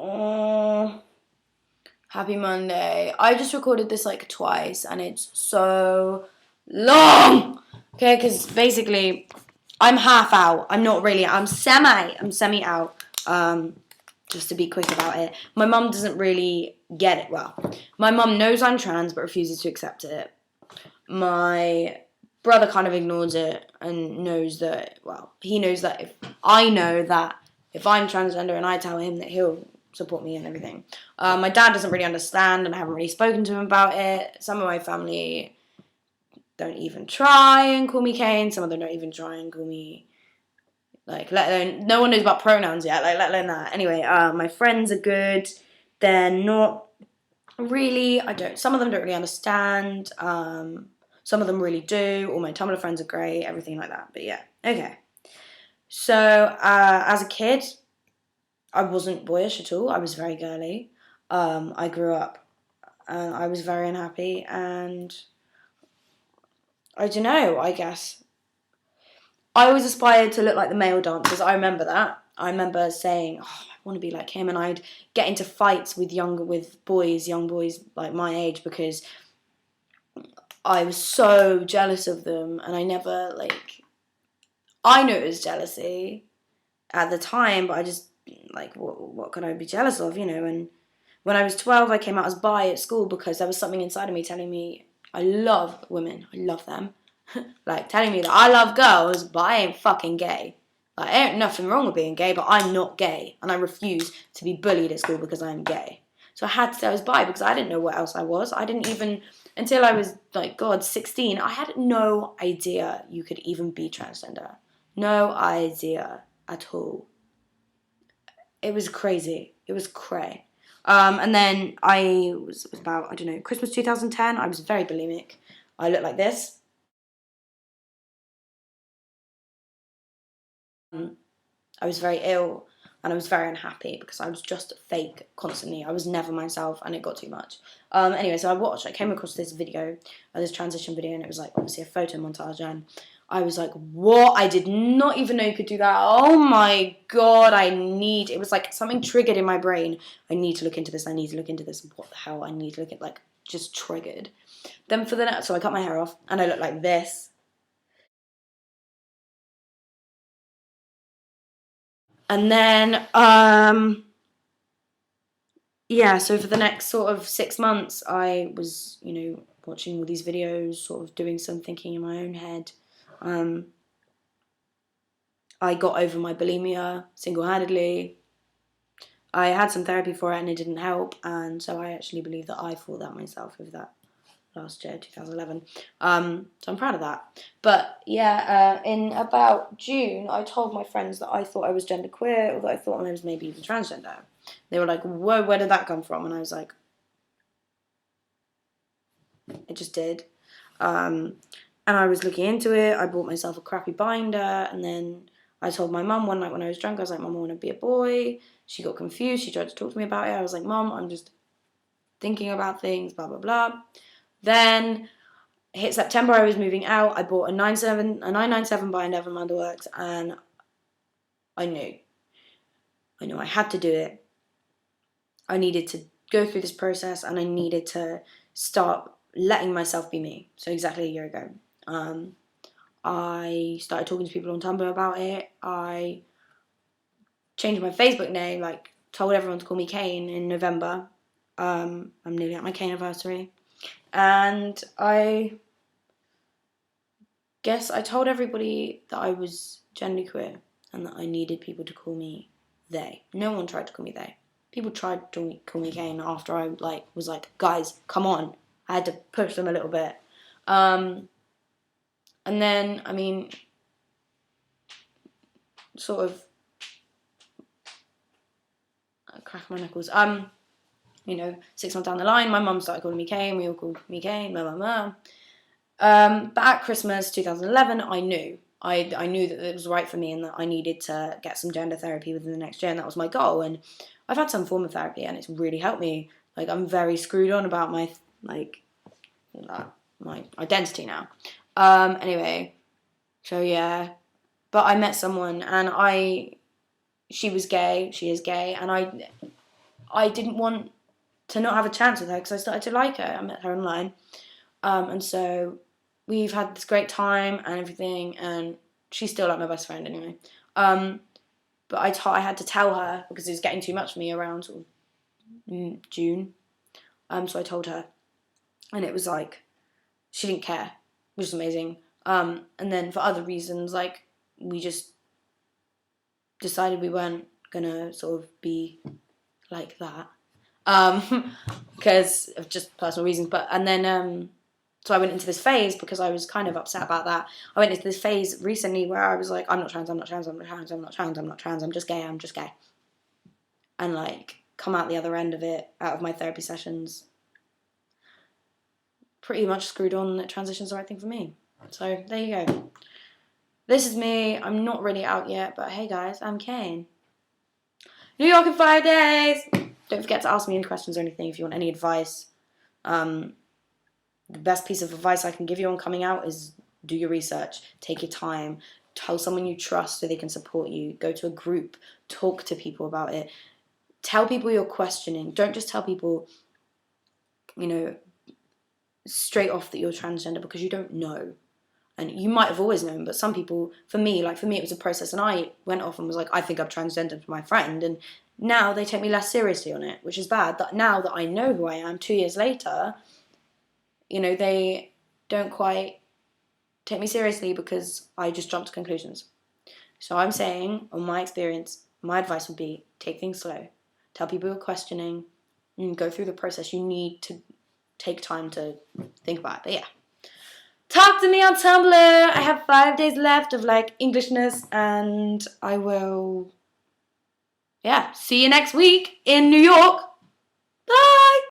Oh, happy Monday. I just recorded this like twice and it's so long. Okay, because basically I'm half out. I'm not really. I'm semi out. Just to be quick about it. My mum doesn't really get it. Well, my mum knows I'm trans but refuses to accept it. My brother kind of ignores it and knows that, well, he knows that if I know that if I'm transgender and I tell him that he'll support me and everything. My dad doesn't really understand and I haven't really spoken to him about it. Some of my family don't even try and call me Kane. Some of them don't even try and call me, like, let alone, no one knows about pronouns yet, like, let alone that. Anyway, my friends are good. They're not really, some of them don't really understand. Some of them really do. All my Tumblr friends are great, everything like that. But yeah, okay. So, as a kid, I wasn't boyish at all. I was very girly. I grew up and I was very unhappy, and I don't know, I guess. I always aspired to look like the male dancers. I remember that. I remember saying, oh, I want to be like him, and I'd get into fights with young boys like my age, because I was so jealous of them, and I never, like, I knew it was jealousy at the time, but I just, like, what could I be jealous of, And when I was 12, I came out as bi at school because there was something inside of me telling me I love women, I love them. Like, telling me that I love girls, but I ain't fucking gay. Like, ain't nothing wrong with being gay, but I'm not gay, and I refuse to be bullied at school because I'm gay. So I had to say I was bi because I didn't know what else I was. I didn't even, until I was, like, God, 16, I had no idea you could even be transgender. No idea at all. It was crazy. It was cray. And then it was about, I don't know, Christmas 2010. I was very bulimic. I looked like this. I was very ill and I was very unhappy because I was just fake constantly. I was never myself and it got too much. Anyway, so I came across this video, this transition video, and it was like obviously a photo montage, and I was like, what? I did not even know you could do that. Oh my God, it was like something triggered in my brain. I need to look into this. I need to look into this. What the hell? I need to look at, like, just triggered. Then so I cut my hair off and I looked like this. And then, yeah, so for the next sort of 6 months, I was, watching all these videos, sort of doing some thinking in my own head. Um, I got over my bulimia single-handedly. I had some therapy for it and it didn't help, and so I actually believe that I fought that myself over that last year, 2011. So I'm proud of that. But yeah, in about June, I told my friends that I thought I was genderqueer, or that I thought I was maybe even transgender. They were like, whoa, where did that come from? And I was like, it just did. Um, and I was looking into it. I bought myself a crappy binder, and then I told my mum one night when I was drunk, I was like, Mum, I want to be a boy. She got confused. She tried to talk to me about it. I was like, Mum, I'm just thinking about things, blah, blah, blah. Then hit September, I was moving out. I bought a 997 binder from Underworks, and I knew. I had to do it. I needed to go through this process, and I needed to start letting myself be me. So exactly a year ago. I started talking to people on Tumblr about it. I changed my Facebook name, like told everyone to call me Kane in November. I'm nearly at my Kane anniversary. And I guess I told everybody that I was genderqueer and that I needed people to call me they. No one tried to call me they. People tried to call me Kane after I was like, guys, come on. I had to push them a little bit. And then, I mean, sort of crack my knuckles. 6 months down the line, my mum started calling me Kane. We all called me Kane, blah, blah, blah. But at Christmas 2011, I knew. I knew that it was right for me and that I needed to get some gender therapy within the next year, and that was my goal. And I've had some form of therapy, and it's really helped me. Like, I'm very screwed on about my identity now. Anyway, so yeah. But I met someone, and she was gay, she is gay, and I didn't want to not have a chance with her because I started to like her. I met her online. And so we've had this great time and everything, and she's still like my best friend anyway. But I had to tell her because it was getting too much for me around sort of June. So I told her, and it was like she didn't care, which is amazing. And then for other reasons, like we just decided we weren't gonna sort of be like that, because of just personal reasons. But and then so I went into this phase because I was kind of upset about that. I went into this phase recently where I was like, I'm not trans, I'm not trans, I'm not trans, I'm not trans, I'm not trans, I'm just gay, I'm just gay. And like come out the other end of it, out of my therapy sessions, pretty much screwed on that transition's the right thing for me. So there you go. This is me. I'm not really out yet, but hey guys, I'm Kane. New York in 5 days. Don't forget to ask me any questions or anything if you want any advice. The best piece of advice I can give you on coming out is do your research, take your time, tell someone you trust so they can support you, go to a group, talk to people about it, tell people you're questioning. Don't just tell people, straight off that you're transgender because you don't know. And you might have always known, but some people, for me, it was a process, and I went off and was like, I think I'm transgender for my friend, and now they take me less seriously on it, which is bad. That now that I know who I am 2 years later, they don't quite take me seriously because I just jumped to conclusions. So I'm saying, on my experience, my advice would be take things slow. Tell people you're questioning and go through the process. You need to take time to think about it. But yeah. Talk to me on Tumblr. I have 5 days left of Englishness, and I will, see you next week in New York.